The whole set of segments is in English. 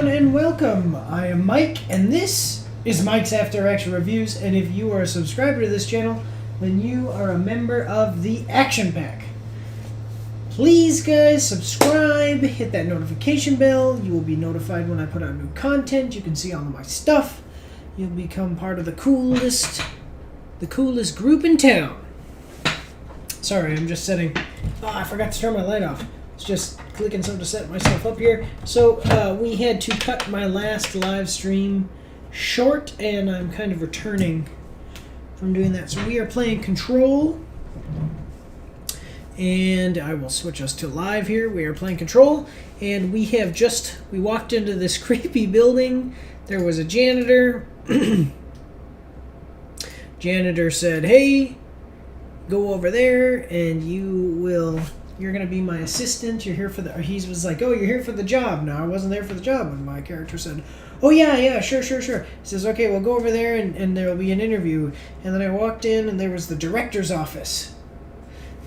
everyone, and welcome. I am Mike, and this is Mike's After Action Reviews. And if you are a subscriber to this channel, then you are a member of the Action Pack. Please, guys, subscribe, hit that notification bell. You will be notified when I put out new content. You can see all of my stuff. You'll become part of the coolest group in town. Sorry, I'm just setting. Oh, I forgot to turn my light off. It's just clicking something to set myself up here. So we had to cut my last live stream short, and I'm kind of returning from doing that. So we are playing Control, and I will switch us to live here. We are playing Control, and we walked into this creepy building. There was a janitor. Janitor said, "Hey, go over there, and you're going to be my assistant. You're here for he was like, oh, you're here for the job. No, I wasn't there for the job." And my character said, oh, yeah, sure. He says, okay, we'll go over there, and there will be an interview. And then I walked in, and there was the director's office.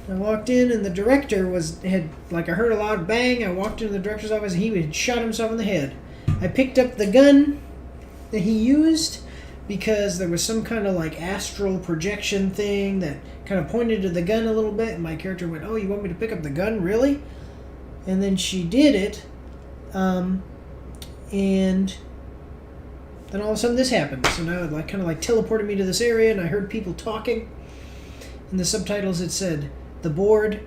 I walked in, and the director I heard a loud bang. I walked into the director's office, and he had shot himself in the head. I picked up the gun that he used, because there was some kind of astral projection thing that kind of pointed to the gun a little bit, and my character went, oh, you want me to pick up the gun, really? And then she did it, and then all of a sudden this happened. So now it kind of teleported me to this area, and I heard people talking. In the subtitles it said, the board,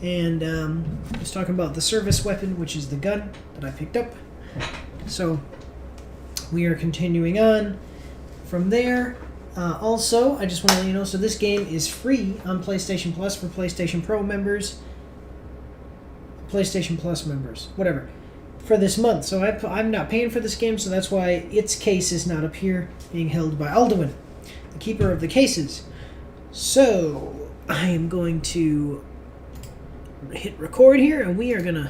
and it was talking about the service weapon, which is the gun that I picked up. So we are continuing on from there. Also, I just want to let you know, so this game is free on PlayStation Plus for PlayStation Pro members, PlayStation Plus members, whatever, for this month. So I'm not paying for this game, so that's why its case is not up here, being held by Alduin, the keeper of the cases. So I am going to hit record here, and we are going to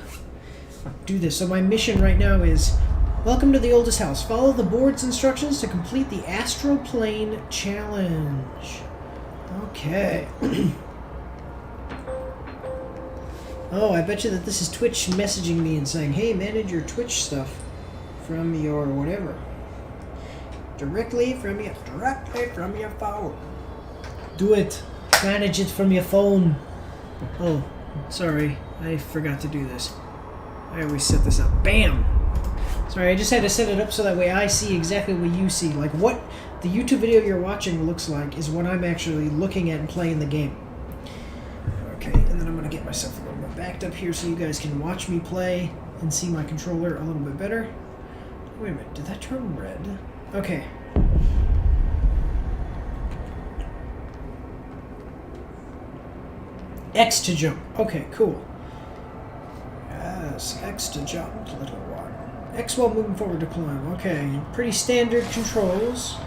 do this. So my mission right now is, welcome to the oldest house. Follow the board's instructions to complete the Astral Plane Challenge. Okay. Oh, I bet you that this is Twitch messaging me and saying, hey, manage your Twitch stuff from your whatever. Directly from your phone. Do it. Manage it from your phone. Oh, sorry. I forgot to do this. I always set this up. Bam! Sorry, I just had to set it up so that way I see exactly what you see. Like, what the YouTube video you're watching looks like is what I'm actually looking at and playing the game. Okay, and then I'm going to get myself a little bit backed up here so you guys can watch me play and see my controller a little bit better. Wait a minute, did that turn red? Okay. X to jump. Okay, cool. Yes, X to jump, little one. X while moving forward to climb. Okay, pretty standard controls.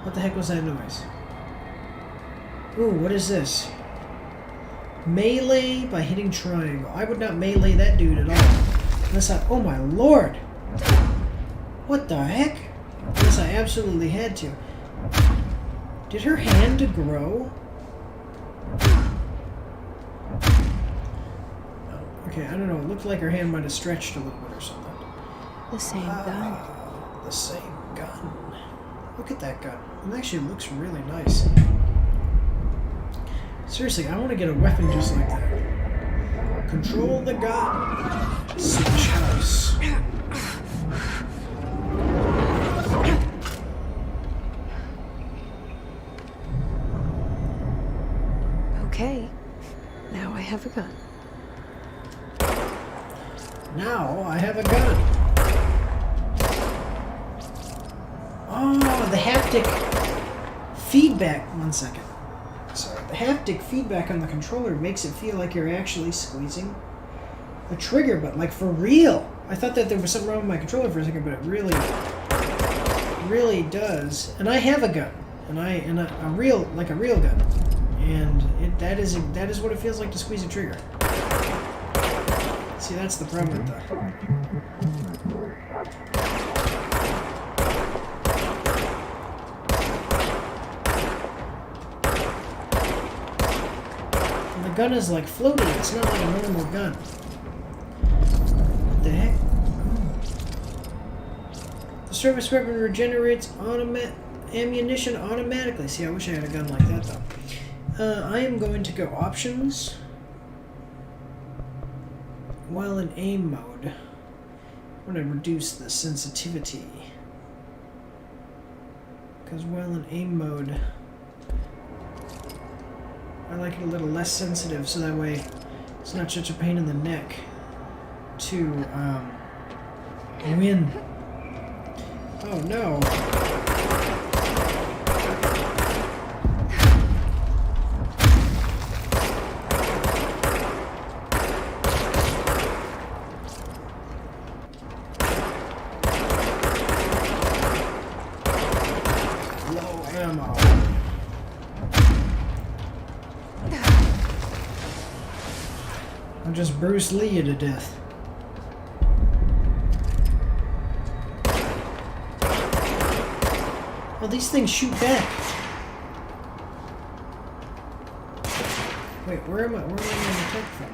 What the heck was that noise? Ooh, what is this? Melee by hitting triangle. I would not melee that dude at all. Unless oh my lord! What the heck? Unless I absolutely had to. Did her hand grow? Okay, I don't know. It looked like her hand might have stretched a little bit or something. The same gun. The same gun. Look at that gun. It actually looks really nice. Seriously, I want to get a weapon just like that. Control the gun. Switch house. Okay. Now I have a gun. Now I have a gun. Oh, the haptic feedback. 1 second. Sorry. The haptic feedback on the controller makes it feel like you're actually squeezing a trigger, but like for real. I thought that there was something wrong with my controller for a second, but it really does. And I have a gun, and a real gun, and that is what it feels like to squeeze a trigger. See, that's the problem with that. The gun is like floating. It's not like a normal gun. What the heck? service weapon regenerates ammunition automatically. See, I wish I had a gun like that, though. I am going to go options. While in aim mode, I'm going to reduce the sensitivity. Because while in aim mode, I like it a little less sensitive, so that way it's not such a pain in the neck to win. Oh no. Low ammo. I'll just Bruce Lee you to death. Well, these things shoot back. Wait, where am I? Where am I going to attack from?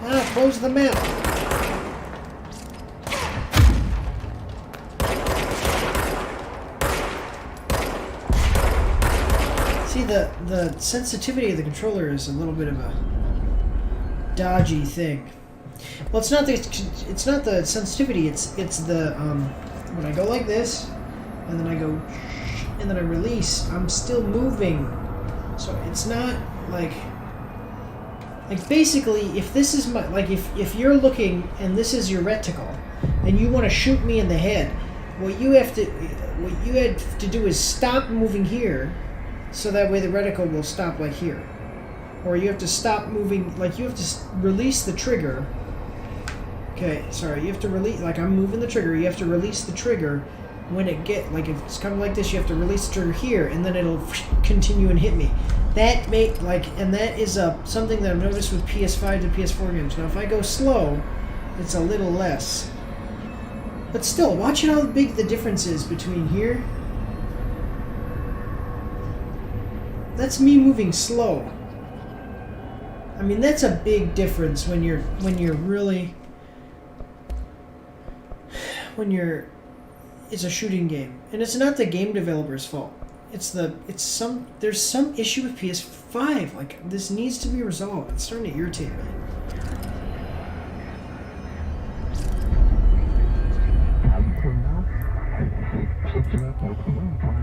Ah, close the map. See, the sensitivity of the controller is a little bit of a dodgy thing. Well, it's not the sensitivity. It's the when I go like this, and then I go, and then I release. I'm still moving, so it's not like basically if this is my if you're looking and this is your reticle, and you want to shoot me in the head, what you have to do is stop moving here, so that way the reticle will stop like here, or you have to stop moving, like you have to release the trigger. Okay, sorry, you have to release, like I'm moving the trigger, you have to release the trigger when it if it's coming like this, you have to release the trigger here, and then it'll continue and hit me. That and that is something that I've noticed with PS5 to PS4 games. Now if I go slow, it's a little less. But still, watch how big the difference is between here. That's me moving slow. I mean, that's a big difference when you're really... it's a shooting game, and it's not the game developer's fault. There's some issue with PS5. Like, this needs to be resolved. It's starting to irritate me.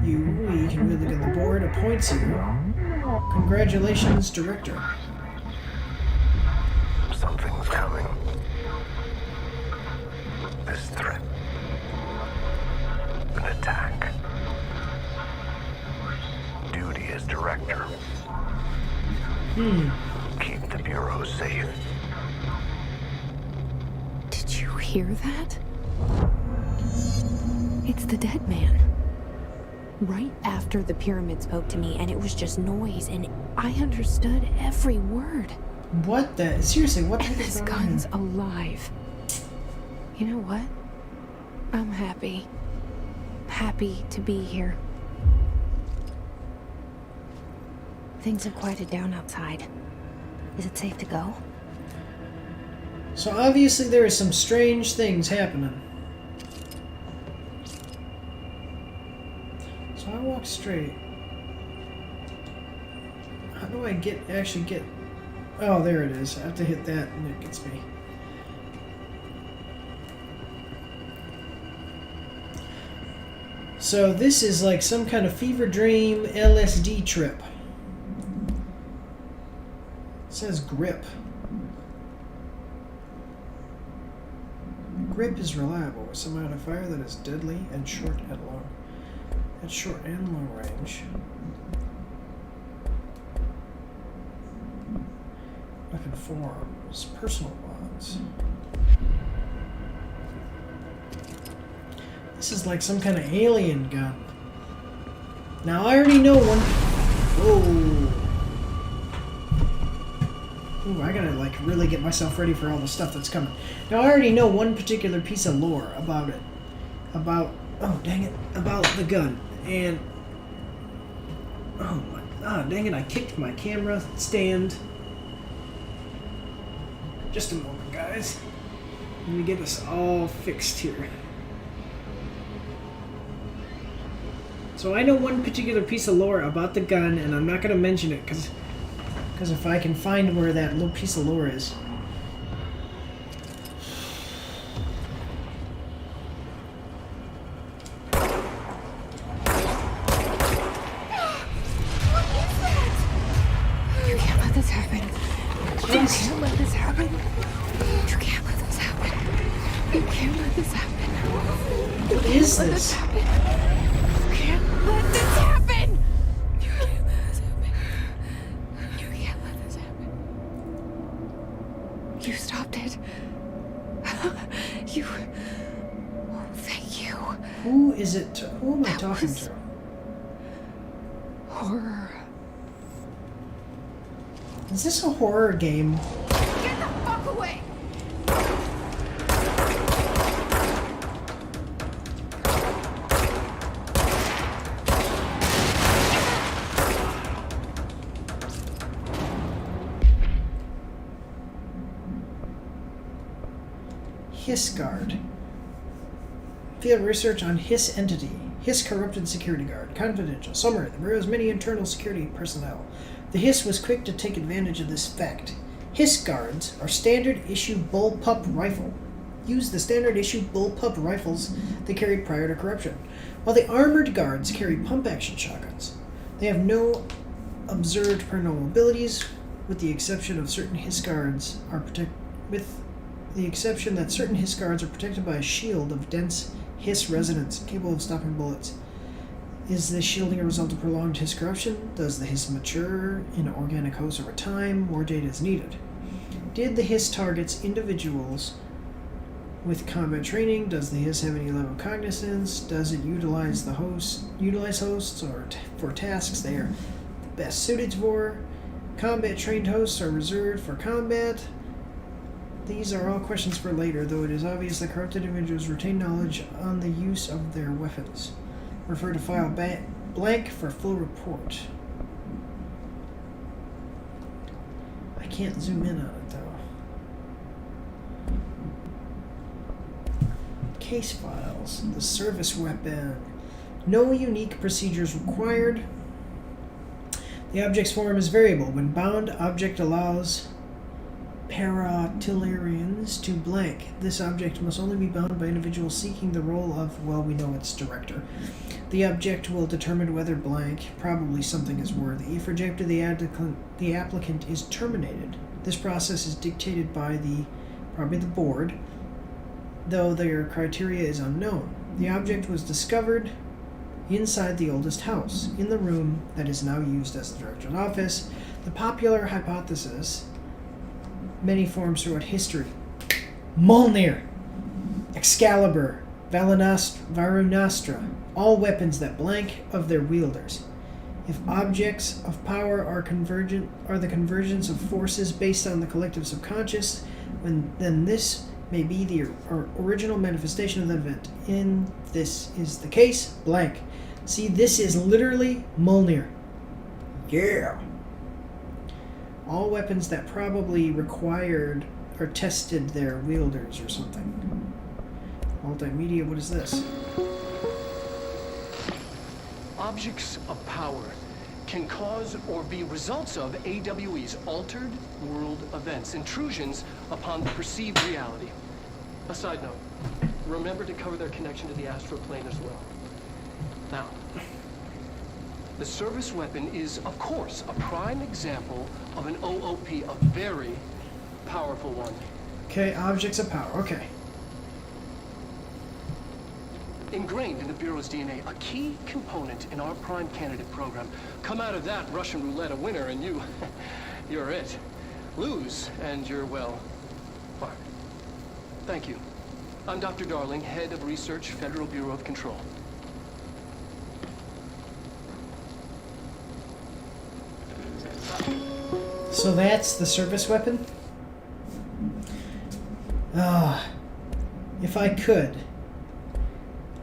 You can really get the board appoints you. Congratulations, director. Something's coming. This threat. An attack. Duty as director. Keep the Bureau safe. Did you hear that? It's the dead man. Right after the pyramid spoke to me, and it was just noise, and I understood every word. What the? Seriously, what the heck is This going on? gun's alive. You know what? I'm happy. Happy to be here. Things have quieted down outside. Is it safe to go? So obviously there is some strange things happening. So I walk straight. How do I actually get... Oh, there it is. I have to hit that and it gets me. So this is like some kind of fever dream LSD trip. It says grip. Grip is reliable with some amount of fire that is deadly and short and long. At short and long range. Weapon forms. Personal bonds. This is like some kind of alien gun. Now I already know one... Whoa. Ooh, I gotta like really get myself ready for all the stuff that's coming. Now I already know one particular piece of lore about it. About... Oh, dang it. About the gun. And... Oh my... Ah, dang it. I kicked my camera stand. Just a moment, guys. Let me get this all fixed here. So I know one particular piece of lore about the gun, and I'm not going to mention it because if I can find where that little piece of lore is. You can't let this happen. You can't let this happen. You can't let this happen. You can't let this happen. What is Let this this? happen. You can't let this happen. You can't let this happen. You can't let this happen. You stopped it. You. Oh, thank you. Who is it? Who am I That talking was- to? Horror. Is this a horror game? Get the fuck away. Hiss Guard. Field research on Hiss entity. Hiss corrupted security guard. Confidential. Summary. The Bureau has many internal security personnel. The Hiss was quick to take advantage of this fact. Hiss guards are standard issue bullpup rifle. Use the standard issue bullpup rifles they carried prior to corruption. While the armored guards carry pump action shotguns. They have no observed paranormal abilities, with the exception of certain Hiss guards are protected by a shield of dense Hiss resonance capable of stopping bullets. Is this shielding a result of prolonged Hiss corruption? Does the Hiss mature in organic hosts over time? More data is needed. Did the Hiss targets individuals with combat training? Does the Hiss have any level of cognizance? Does it utilize hosts or for tasks they are best suited for? Combat trained hosts are reserved for combat. These are all questions for later, though it is obvious that corrupted individuals retain knowledge on the use of their weapons. Refer to file blank for full report. I can't zoom in on it, though. Case files. The service weapon. No unique procedures required. The object's form is variable. When bound, object allows Paratillarians to blank. This object must only be bound by individuals seeking the role of, well, we know it's director. The object will determine whether blank, probably something is worthy. If rejected, the applicant is terminated. This process is dictated by probably the board, though their criteria is unknown. The object was discovered inside the oldest house, in the room that is now used as the director's office. The popular hypothesis many forms throughout history. Mjolnir, Excalibur, Varunastra, all weapons that blank of their wielders. If objects of power are the convergence of forces based on the collective subconscious, then this may be the original manifestation of the event. In this is the case, blank. See, this is literally Mjolnir. Yeah. All weapons that probably required or tested their wielders or something. Multimedia, what is this? Objects of power can cause or be results of AWE's altered world events, intrusions upon the perceived reality. A side note, remember to cover their connection to the astral plane as well. Now, the service weapon is, of course, a prime example of an OOP, a very powerful one. Okay, objects of power, okay. Ingrained in the Bureau's DNA, a key component in our prime candidate program. Come out of that Russian roulette a winner and you're it. Lose and you're, well, fired. Thank you. I'm Dr. Darling, Head of Research, Federal Bureau of Control. So that's the service weapon? If I could,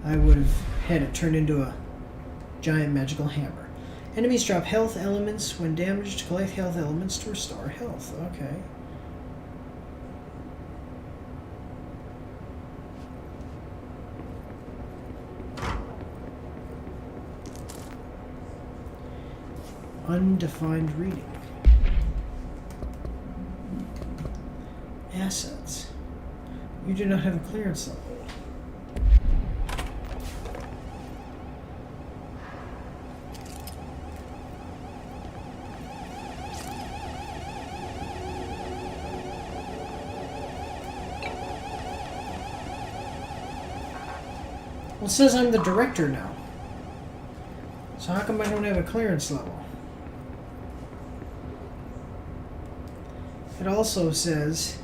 I would have had it turned into a giant magical hammer. Enemies drop health elements when damaged. Collect health elements to restore health. Okay. undefined reading. Assets. You do not have a clearance level. Well, it says I'm the director now. So how come I don't have a clearance level? It also says,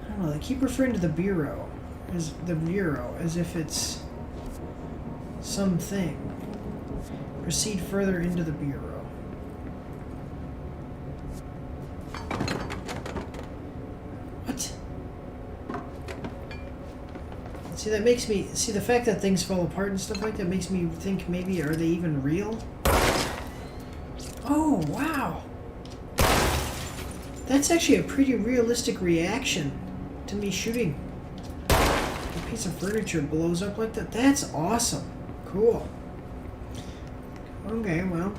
I don't know, they keep referring to the Bureau as if it's something. Proceed further into the Bureau. What? See, that makes me see the fact that things fall apart and stuff like that makes me think maybe are they even real? Oh, wow. That's actually a pretty realistic reaction to me shooting. A piece of furniture blows up like that. That's awesome. Cool. Okay, well,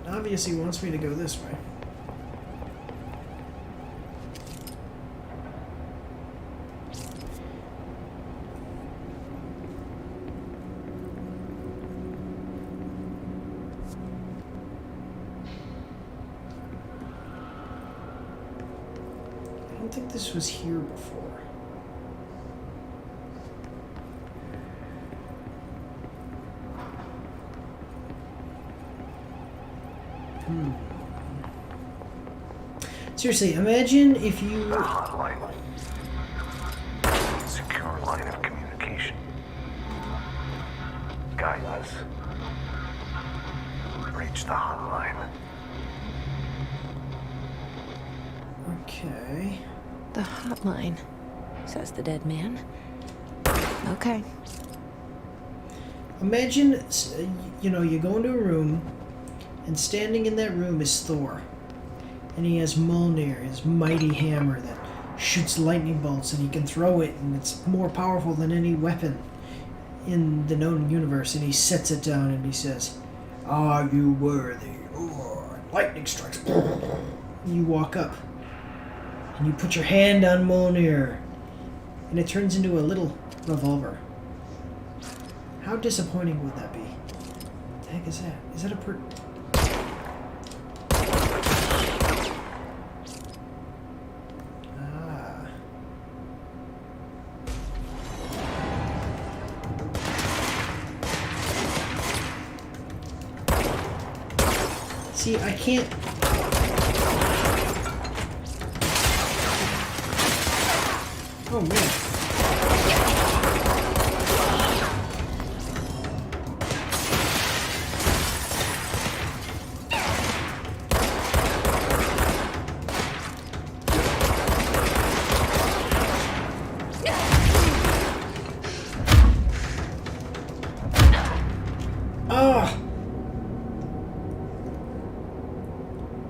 obviously wants me to go this way. I don't think this was here before. Seriously, imagine if you... The hotline. Secure line of communication. Guide us. Reach the hotline. Okay. The hotline, says the dead man. Okay. Imagine, you know, you go into a room, and standing in that room is Thor. And he has Mjolnir, his mighty hammer that shoots lightning bolts, and he can throw it, and it's more powerful than any weapon in the known universe. And he sets it down, and he says, "Are you worthy?" Oh, lightning strikes. And you walk up, and you put your hand on Mjolnir, and it turns into a little revolver. How disappointing would that be? What the heck is that? Is that a See, I can't... Oh, man.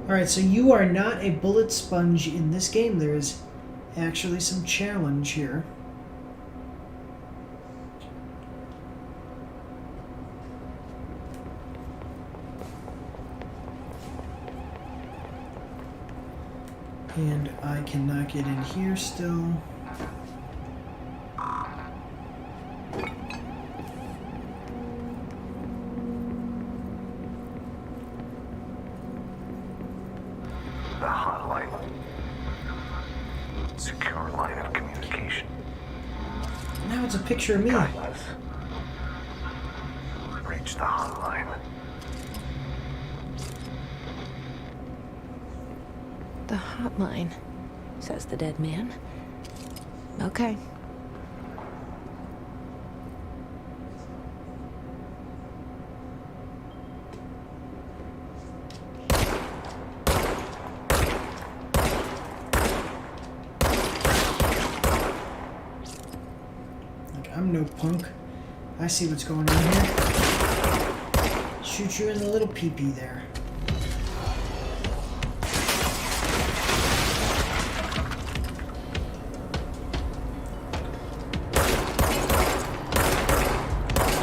Alright, so you are not a bullet sponge in this game. There is actually some challenge here. And I cannot get in here still. The hotline. Secure line of communication. Now it's a picture of me. Guide us. Reach the hotline. The hotline, says the dead man. Okay. I'm no punk. I see what's going on here. Shoot you in the little pee-pee there.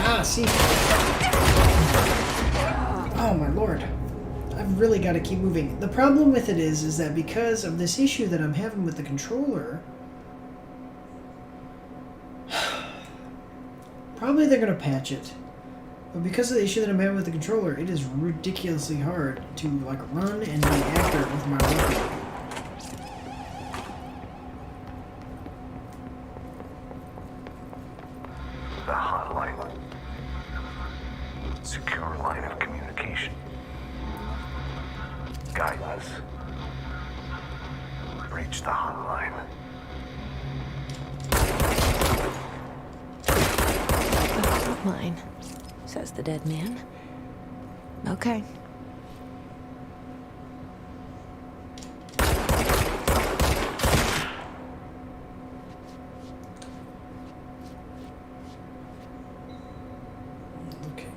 Ah, see. Oh my lord. I've really got to keep moving. The problem with it is that because of this issue that I'm having with the controller, probably they're going to patch it. But because of the issue that I'm having with the controller, it is ridiculously hard to like run and be accurate with my weapon. The hotline. Secure line of communication. Guidance. Reach the hotline. The hotline, says the dead man. Okay. Okay.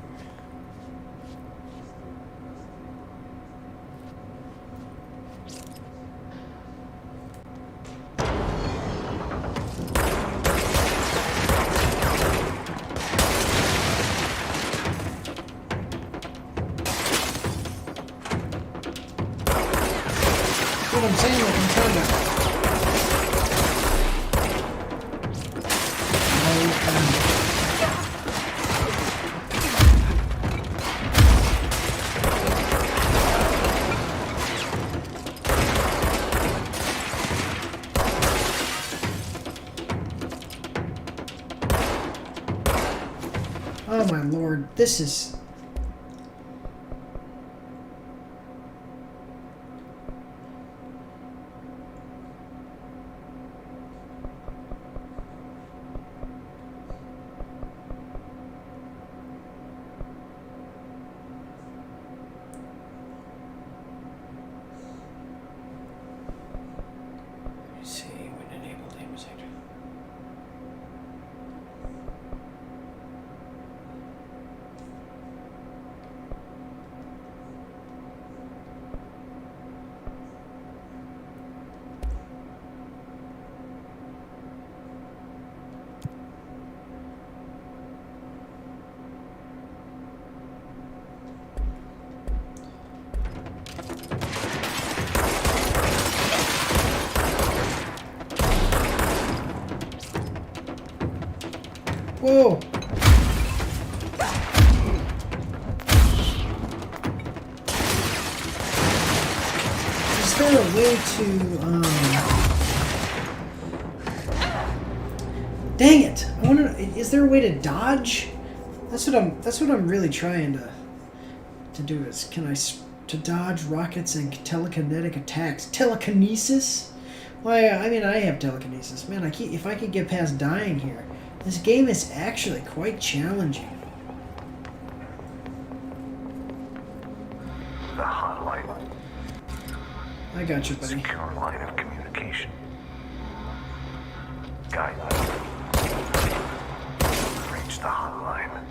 What I'm saying, like I'm trying to. Oh my lord, this is. Let's see when enabled aim is active. Whoa! Is there a way to, Dang it! I wonder, is there a way to dodge? That's what I'm really trying to do is, to dodge rockets and telekinetic attacks. Telekinesis? Well, I mean, I have telekinesis. Man, if I could get past dying here. This game is actually quite challenging. The hotline. I got you, buddy. Secure line of communication. Guidance. Reach the hotline.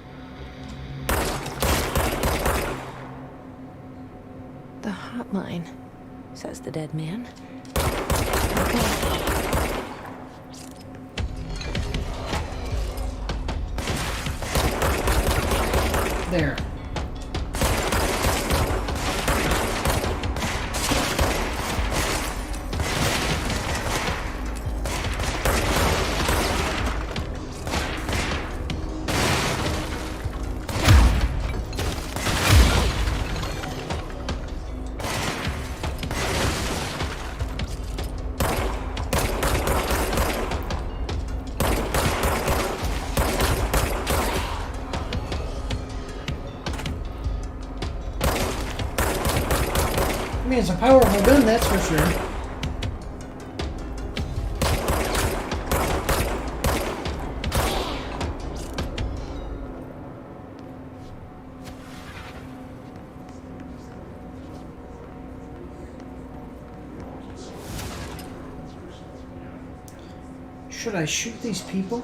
The hotline, says the dead man. Okay. There. I mean, it's a powerful gun, that's for sure. Should I shoot these people?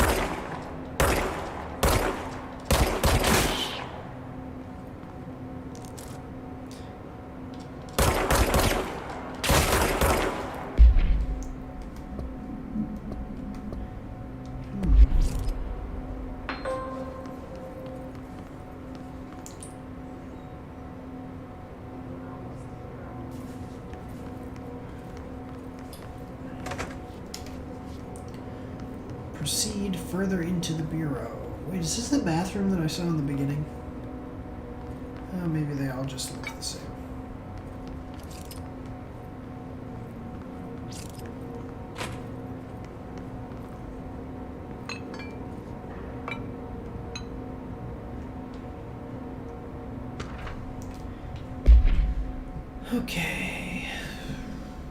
Proceed further into the bureau. Wait, is this the bathroom that I saw in the beginning? Oh, maybe they all just look the same. Okay.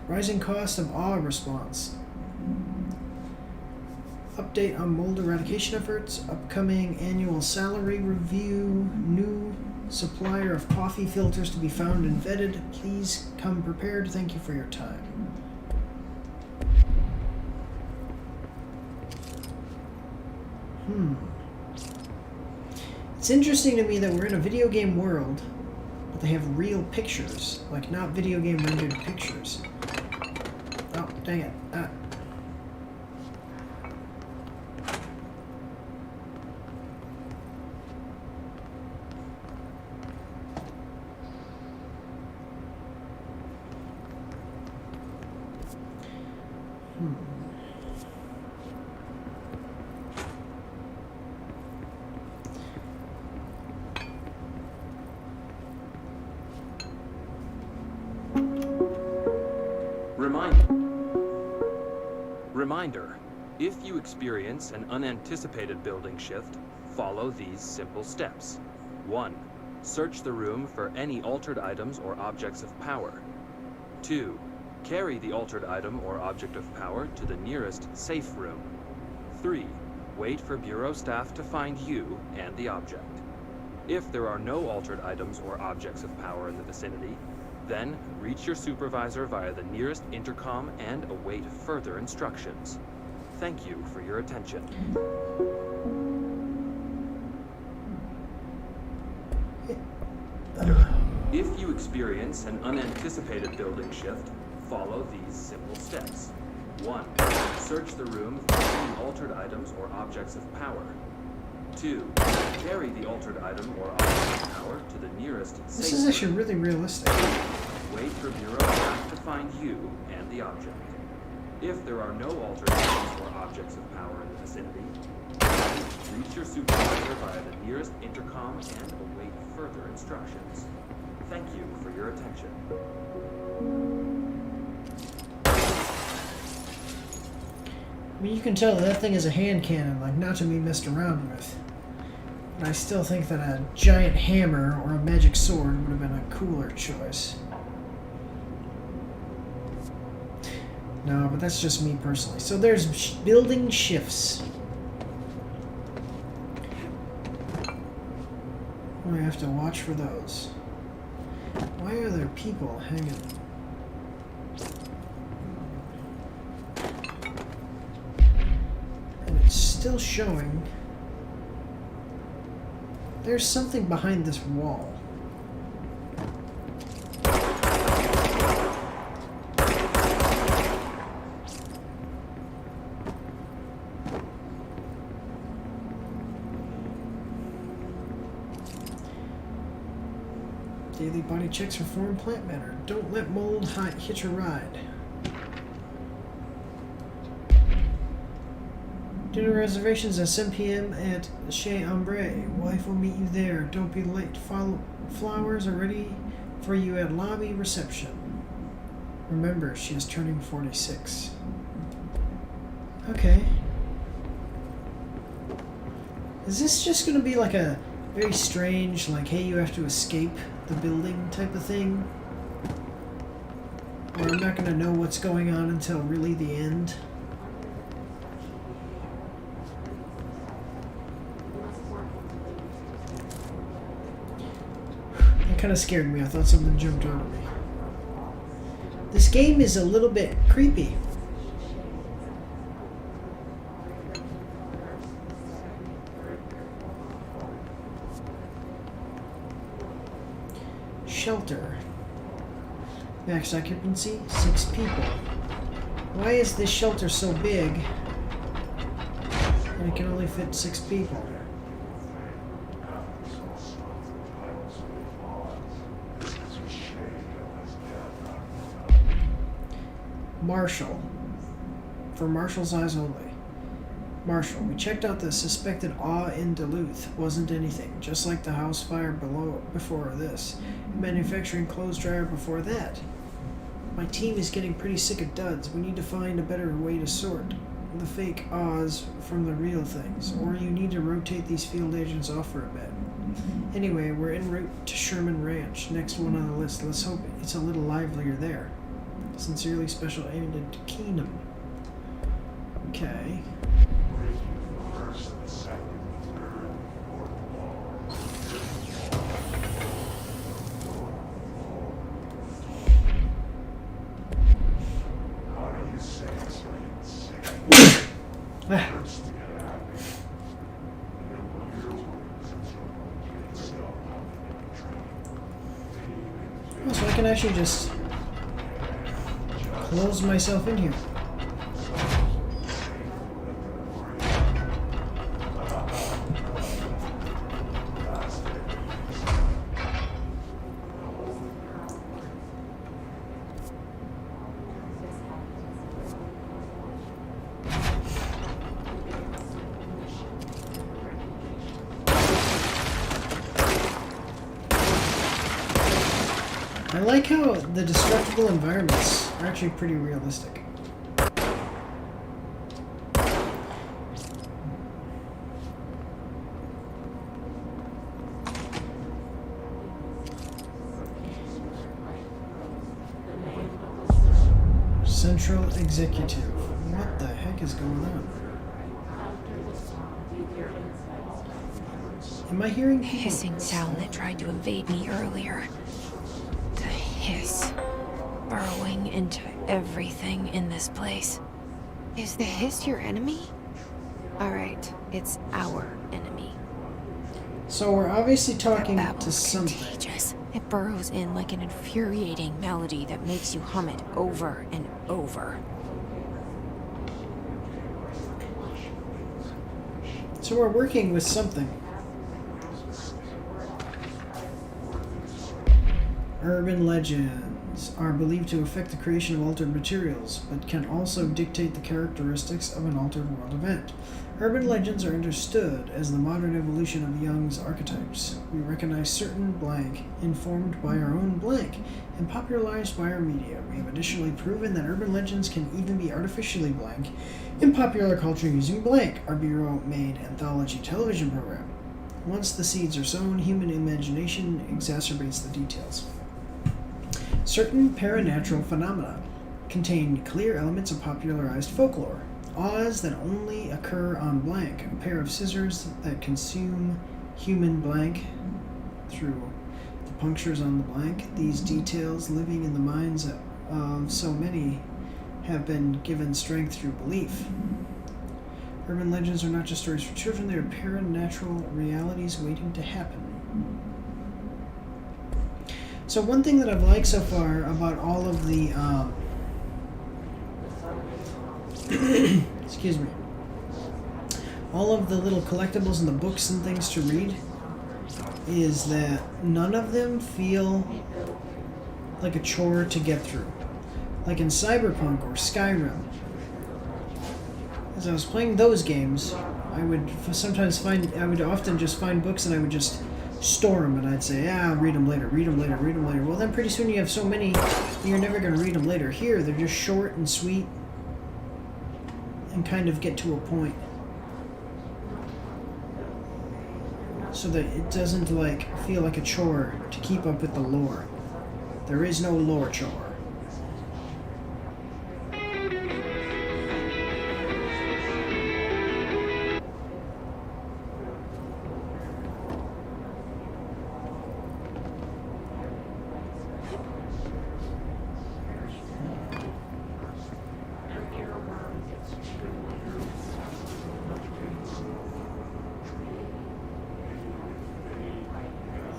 Rising cost of awe response. Update on mold eradication efforts. Upcoming annual salary review. New supplier of coffee filters to be found and vetted. Please come prepared. Thank you for your time. It's interesting to me that we're in a video game world, but they have real pictures, like not video game rendered pictures. Oh, dang it. Reminder, if you experience an unanticipated building shift, follow these simple steps. 1. Search the room for any altered items or objects of power. 2. Carry the altered item or object of power to the nearest safe room. 3. Wait for Bureau staff to find you and the object. If there are no altered items or objects of power in the vicinity, then reach your supervisor via the nearest intercom and await further instructions. Thank you for your attention. If you experience an unanticipated building shift, follow these simple steps. 1. Search the room for any altered items or objects of power. 2. Carry the altered item or object of power to the nearest safe This is actually really realistic. Wait for Bureau staff to find you and the object. If there are no altered items or objects of power in the vicinity, reach your supervisor via the nearest intercom and await further instructions. Thank you for your attention. I mean, you can tell that thing is a hand cannon, like not to be messed around with. But I still think that a giant hammer or a magic sword would have been a cooler choice. No, but that's just me personally. So there's building shifts. I have to watch for those. Why are there people hanging? And it's still showing. There's something behind this wall. Daily body checks for foreign plant matter. Don't let mold hitch a ride. Dinner reservations at 7 p.m. at Chez Ombre. Wife will meet you there. Don't be late. Flowers are ready for you at lobby reception. Remember, she is turning 46. Okay. Is this just going to be like a very strange, like, hey, you have to escape the building type of thing? Or I'm not going to know what's going on until really the end? That kind of scared me. I thought something jumped out at me. This game is a little bit creepy. Shelter. Max occupancy, 6 people. Why is this shelter so big and it can only fit 6 people? Marshall. For Marshall's eyes only. Marshall, we checked out the suspected awe in Duluth. Wasn't anything. Just like the house fire before this. Manufacturing clothes dryer before that. My team is getting pretty sick of duds. We need to find a better way to sort the fake awes from the real things. Or you need to rotate these field agents off for a bit. Anyway, we're en route to Sherman Ranch. Next one on the list. Let's hope it's a little livelier there. Sincerely, Special Agent Keenum. Okay. Ah. Oh, so I can actually just close myself in here. I like how the destructible environments are actually pretty realistic. Central Executive. What the heck is going on? Am I hearing The hissing sound that tried to invade me earlier. The hiss. Burrowing into everything in this place. Is the hiss your enemy? Alright, it's our enemy. So we're obviously talking That to babble's something. contagious. It burrows in like an infuriating melody that makes you hum it over and over. So we're working with something. Urban legends are believed to affect the creation of altered materials, but can also dictate the characteristics of an altered world event. Urban legends are understood as the modern evolution of Jung's archetypes. We recognize certain blank, informed by our own blank, and popularized by our media. We have additionally proven that urban legends can even be artificially blank in popular culture using Blank, our Bureau-made anthology television program. Once the seeds are sown, human imagination exacerbates the details. Certain paranatural phenomena contain clear elements of popularized folklore. Awes that only occur on Blank, a pair of scissors that consume human Blank through the punctures on the Blank. These details, living in the minds of so many, have been given strength through belief. Urban legends are not just stories for children, they are paranatural realities waiting to happen. So one thing that I've liked so far about all of the excuse me, all of the little collectibles and the books and things to read is that none of them feel like a chore to get through. Like in Cyberpunk or Skyrim. As I was playing those games, I would often just find books and I would just store them, and I'd say, I'll read them later, read them later, read them later. Well, then pretty soon you have so many, you're never going to read them later. Here, they're just short and sweet and kind of get to a point. So that it doesn't feel like a chore to keep up with the lore. There is no lore chore.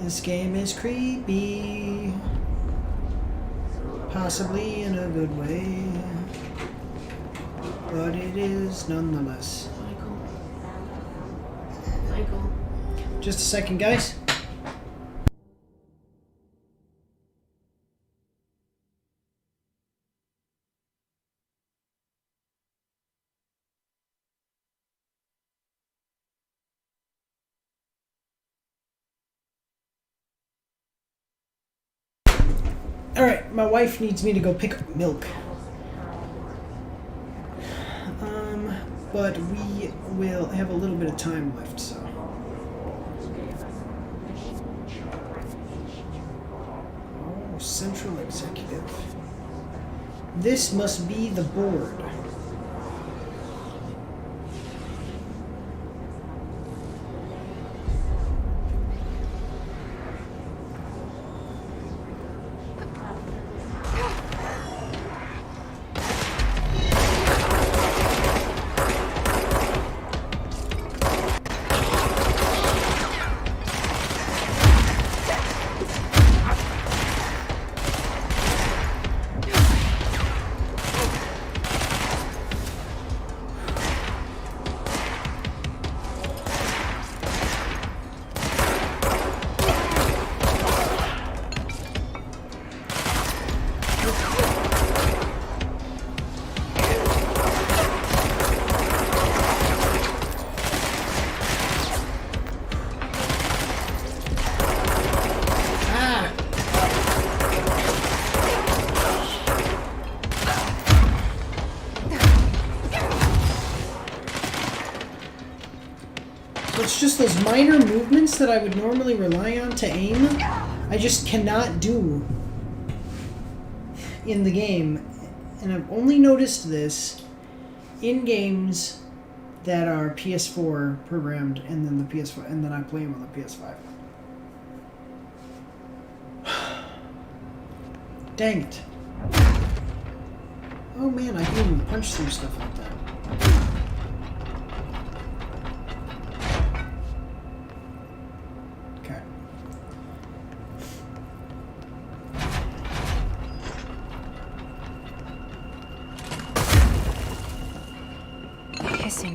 This game is creepy, possibly in a good way, but it is nonetheless. Michael. Just a second, guys. Alright, my wife needs me to go pick up milk. But we will have a little bit of time left, so. Oh, Central Executive. This must be the board. It's just those minor movements that I would normally rely on to aim, I just cannot do in the game. And I've only noticed this in games that are PS4 programmed and then the PS5, and then I play them on the PS5. Dang it. Oh man, I can even punch through stuff like that.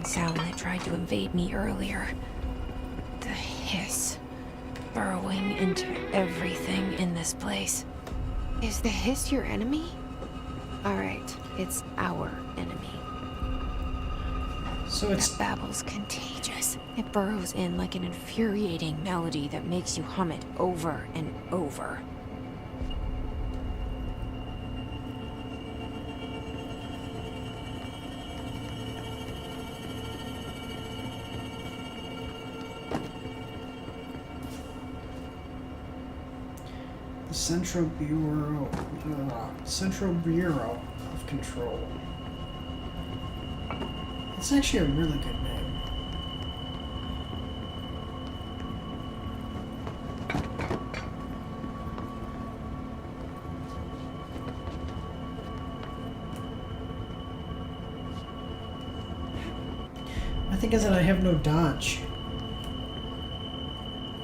Sound that tried to invade me earlier. The hiss, burrowing into everything in this place. Is the hiss your enemy? Alright, it's our enemy. So it's... That babble's contagious. It burrows in like an infuriating melody that makes you hum it over and over. Central Bureau of Control. It's actually a really good name. I think is that I have no dodge.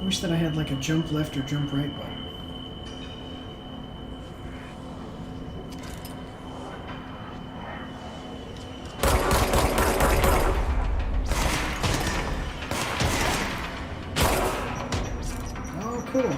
I wish that I had like a jump left or jump right button. Cool.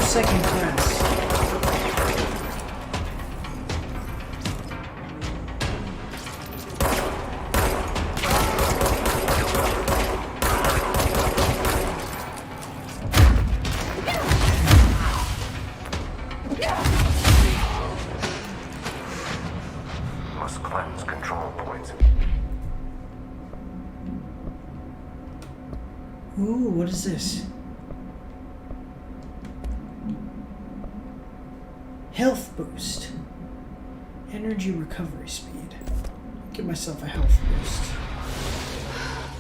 Second class. Must cleanse control points. Ooh, what is this? Health boost. Energy recovery speed. Give myself a health boost.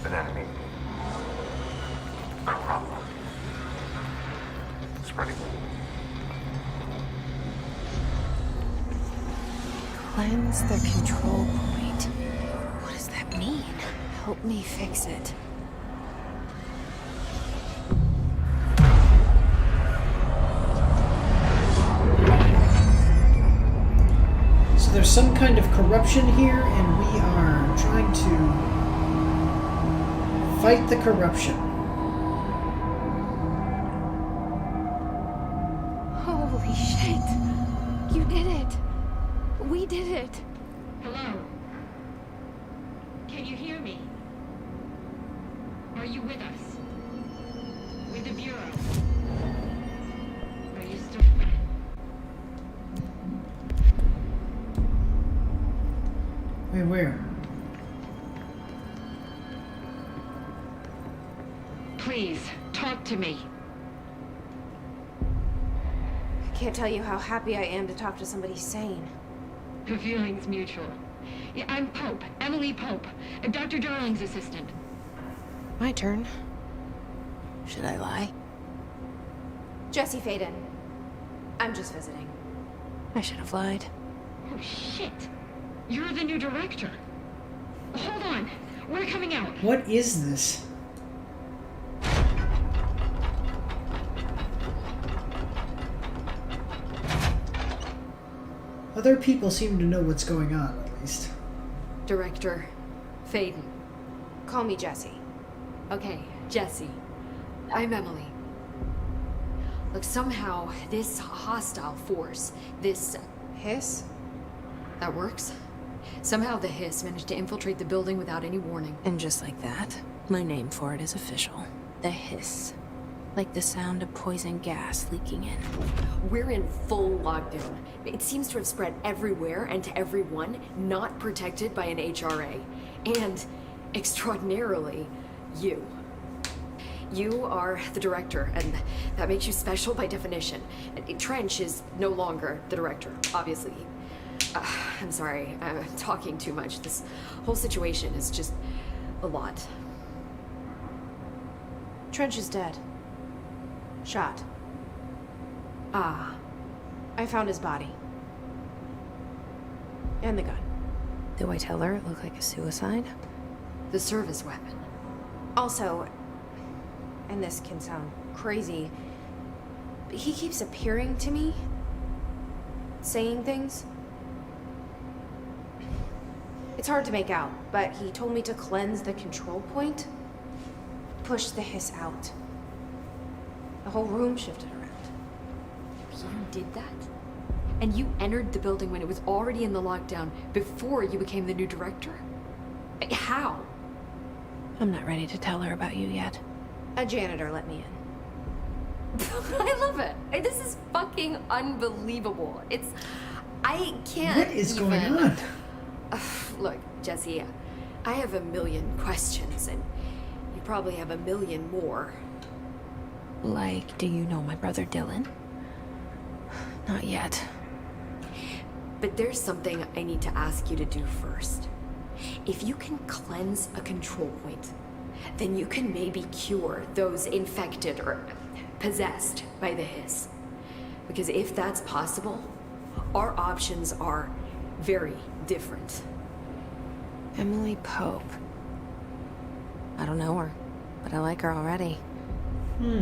An enemy. Corrupt. Spreading. Cleanse the control point. What does that mean? Help me fix it. there's some kind of corruption here, and we are trying to fight the corruption. Holy shit. You did it. We did it. Hello? Can you hear me? Are you with us? With the Bureau? Are you still... Wait, where? Please, talk to me. I can't tell you how happy I am to talk to somebody sane. The feeling's mutual. Yeah, I'm Pope, Emily Pope, Dr. Darling's assistant. My turn. Should I lie? Jesse Faden. I'm just visiting. I should have lied. Oh, shit. You're the new director. Hold on. We're coming out. What is this? Other people seem to know what's going on, at least. Director Faden. Call me Jesse. Okay, Jesse. I'm Emily. Look, somehow this hostile force, this Hiss? that works. Somehow the Hiss managed to infiltrate the building without any warning. And just like that, my name for it is official. The Hiss. Like the sound of poison gas leaking in. We're in full lockdown. It seems to have spread everywhere and to everyone not protected by an HRA. And, extraordinarily, you. You are the director, and that makes you special by definition. Trench is no longer the director, obviously. I'm sorry, I'm talking too much. This whole situation is just a lot. Trench is dead. Shot. Ah, I found his body. And the gun. Do I tell her it looked like a suicide? the service weapon. Also, and this can sound crazy, but he keeps appearing to me, saying things. It's hard to make out, but he told me to cleanse the control point, push the hiss out. The whole room shifted around. You did that? And you entered the building when it was already in the lockdown before you became the new director? How? I'm not ready to tell her about you yet. A janitor let me in. I love it. This is fucking unbelievable. I can't. What is even... going on? Look, Jesse, I have a million questions, and you probably have a million more. Like, do you know my brother Dylan? Not yet. But there's something I need to ask you to do first. If you can cleanse a control point, then you can maybe cure those infected or possessed by the hiss. Because if that's possible, our options are very different. Emily Pope. I don't know her, but I like her already.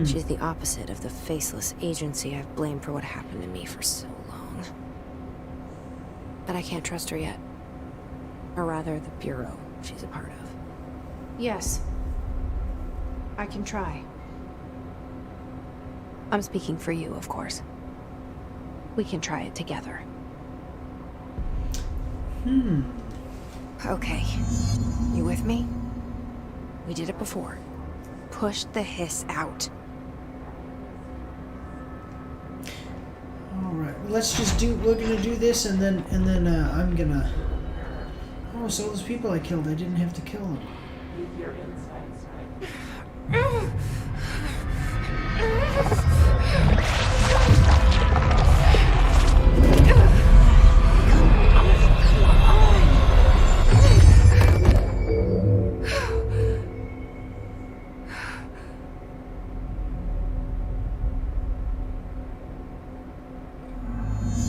She's the opposite of the faceless agency I've blamed for what happened to me for so long. But I can't trust her yet. Or rather, the Bureau she's a part of. Yes. I can try. I'm speaking for you, of course. We can try it together. Okay. You with me? We did it before. Push the hiss out. All right, well, let's just do. We're gonna do this, and then I'm gonna. Oh, so those people I killed, I didn't have to kill them.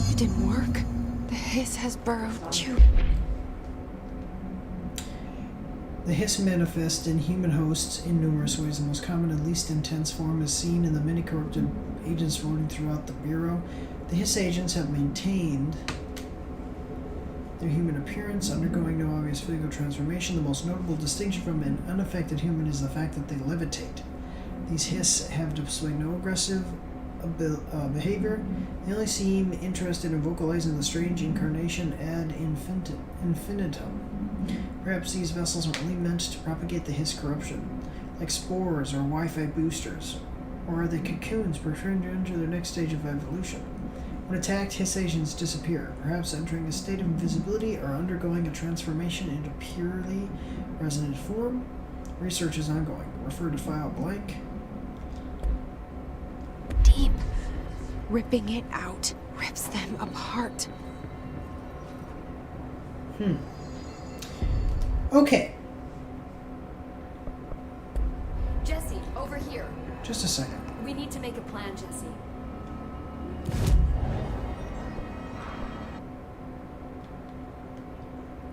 It didn't work. The hiss has burrowed you. The hiss manifests in human hosts in numerous ways. The most common and least intense form is seen in the many corrupted agents roaming throughout the Bureau. The hiss agents have maintained Their human appearance, undergoing no obvious physical transformation. The most notable distinction from an unaffected human is the fact that they levitate. These Hiss have displayed no aggressive behavior. They only seem interested in vocalizing the strange incarnation ad infinitum. Perhaps these vessels are only meant to propagate the Hiss corruption, like spores or Wi-Fi boosters. Or are they cocoons preparing to enter their next stage of evolution? When attacked, Hiss agents disappear, perhaps entering a state of invisibility or undergoing a transformation into purely resonant form. Research is ongoing. Refer to file blank. Deep. Ripping it out rips them apart. Okay, Jesse, over here. just a second. We need to make a plan, Jesse.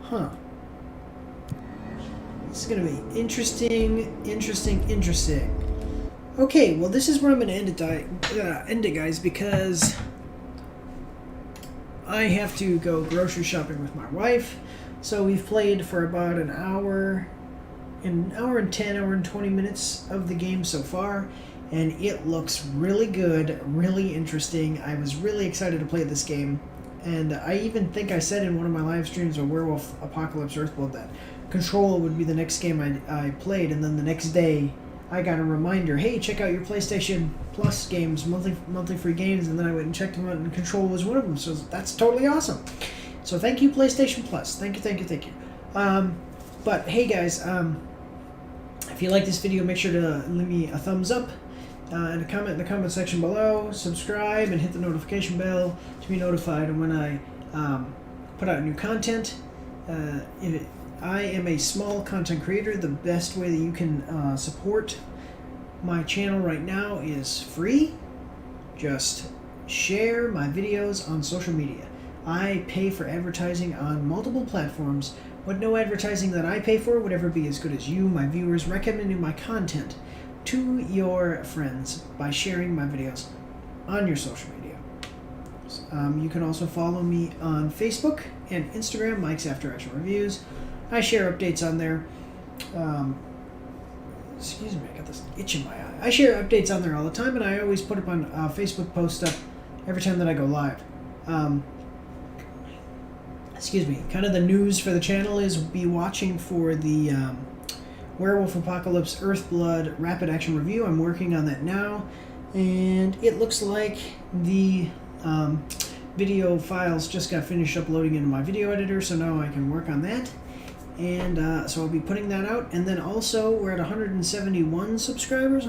Huh. This is going to be interesting. Okay, well, this is where I'm going to end it, guys, because I have to go grocery shopping with my wife. So we've played for about an hour and 10, hour and 20 minutes of the game so far, and it looks really good, really interesting. I was really excited to play this game, and I even think I said in one of my live streams of Werewolf Apocalypse Earthblood that Control would be the next game I played, and then the next day I got a reminder, hey, check out your PlayStation Plus games, monthly free games, and then I went and checked them out, and Control was one of them, so that's totally awesome. So thank you, PlayStation Plus. Thank you. But hey, guys, if you like this video, make sure to leave me a thumbs up and a comment in the comment section below. Subscribe and hit the notification bell to be notified when I put out new content. I am a small content creator. The best way that you can support my channel right now is free. Just share my videos on social media. I pay for advertising on multiple platforms, but no advertising that I pay for would ever be as good as you, my viewers, recommending my content to your friends by sharing my videos on your social media. You can also follow me on Facebook and Instagram, Mike's After Action Reviews. I share updates on there. Excuse me, I got this itch in my eye. I share updates on there all the time, and I always put up on Facebook post up every time that I go live. Excuse me, kind of the news for the channel is be watching for the Werewolf Apocalypse Earthblood Rapid Action Review. I'm working on that now, and it looks like the video files just got finished uploading into my video editor, so now I can work on that. And so I'll be putting that out. And then also, we're at 171 subscribers.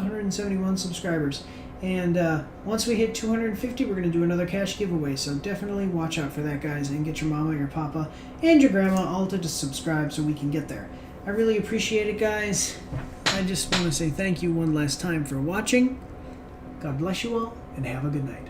And once we hit 250, we're going to do another cash giveaway. So definitely watch out for that, guys, and get your mama, your papa, and your grandma all to subscribe so we can get there. I really appreciate it, guys. I just want to say thank you one last time for watching. God bless you all, and have a good night.